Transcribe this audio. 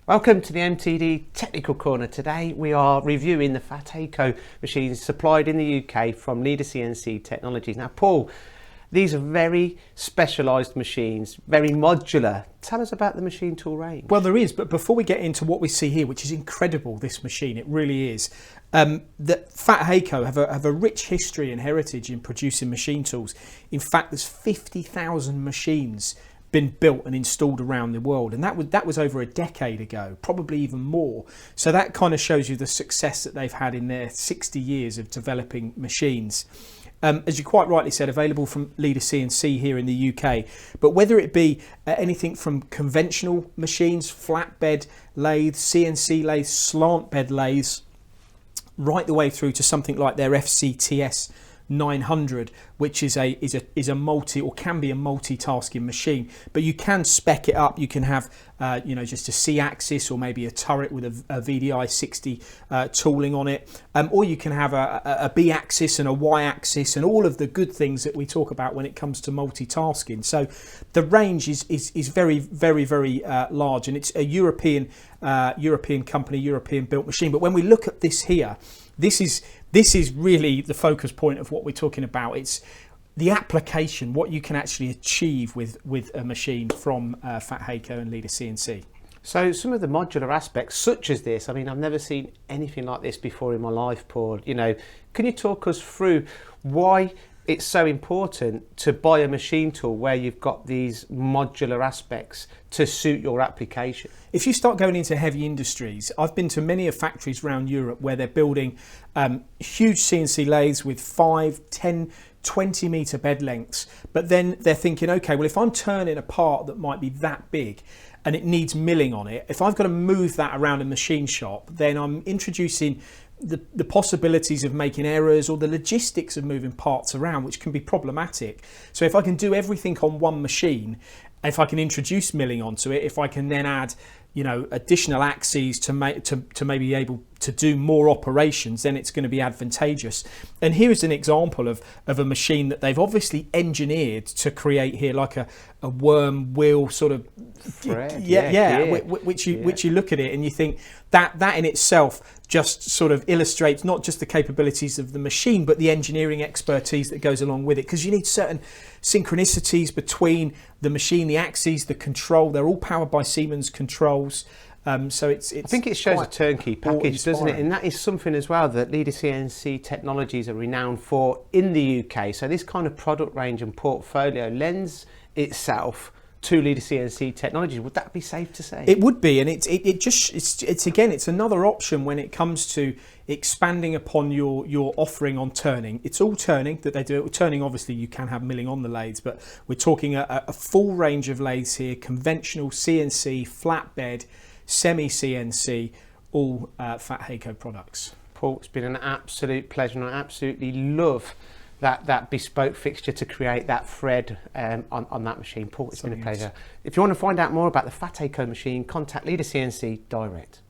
Welcome to the MTD Technical Corner. Today we are reviewing the FAT-HACO machines supplied in the UK from Leader CNC Technologies. Now Paul, these are very specialised machines, very modular. Tell us about the machine tool range. Well, there is, but before we get into what we see here, which is incredible, this machine, it really is, that FAT-HACO have a rich history and heritage in producing machine tools. In fact, there's 50,000 machines been built and installed around the world, and that was over a decade ago, probably even more. So that kind of shows you the success that they've had in their 60 years of developing machines. As you quite rightly said, available from Leader CNC here in the UK. But whether it be anything from conventional machines, flatbed lathes, CNC lathes, slant bed lathes, right the way through to something like their FCTS 900, which is a multi, or can be a multitasking machine, but you can spec it up. You can have just a C-axis or maybe a turret with a VDI 60 tooling on it, or you can have a B-axis and a Y-axis and all of the good things that we talk about when it comes to multitasking. So the range is very, very, very large, and it's a European company, European built machine. But when we look at this here, this is really the focus point of what we're talking about. It's the application, what you can actually achieve with a machine from FAT-HACO and Leader CNC. So some of the modular aspects, such as this, I mean, I've never seen anything like this before in my life, Paul. Can you talk us through why it's so important to buy a machine tool where you've got these modular aspects to suit your application? If you start going into heavy industries, I've been to many of factories around Europe where they're building huge CNC lathes with 5, 10, 20 metre bed lengths, but then they're thinking, okay, well, if I'm turning a part that might be that big and it needs milling on it, if I've got to move that around a machine shop, then I'm introducing the possibilities of making errors or the logistics of moving parts around, which can be problematic. So if I can do everything on one machine, if I can introduce milling onto it, if I can then add additional axes to maybe be able to do more operations, then it's going to be advantageous. And here is an example of a machine that they've obviously engineered to create here, like a worm wheel sort of thread. Which you look at it and you think that in itself just sort of illustrates not just the capabilities of the machine, but the engineering expertise that goes along with it, because you need certain synchronicities between the machine, the axes, the control. They're all powered by Siemens controls. So it's I think it shows a turnkey package, doesn't it? And that is something as well that Leader CNC Technologies are renowned for in the UK. So this kind of product range and portfolio lends itself to Leader CNC Technologies. Would that be safe to say? It would be, and it's another option when it comes to expanding upon your offering on turning. It's all turning that they do. Turning, obviously, you can have milling on the lathes, but we're talking a full range of lathes here: conventional, CNC, flatbed, semi-CNC, all FAT-HACO products. Paul, it's been an absolute pleasure, and I absolutely love that bespoke fixture to create that thread on that machine. Paul, it's been a pleasure. If you want to find out more about the FAT-HACO machine, contact Leader CNC direct.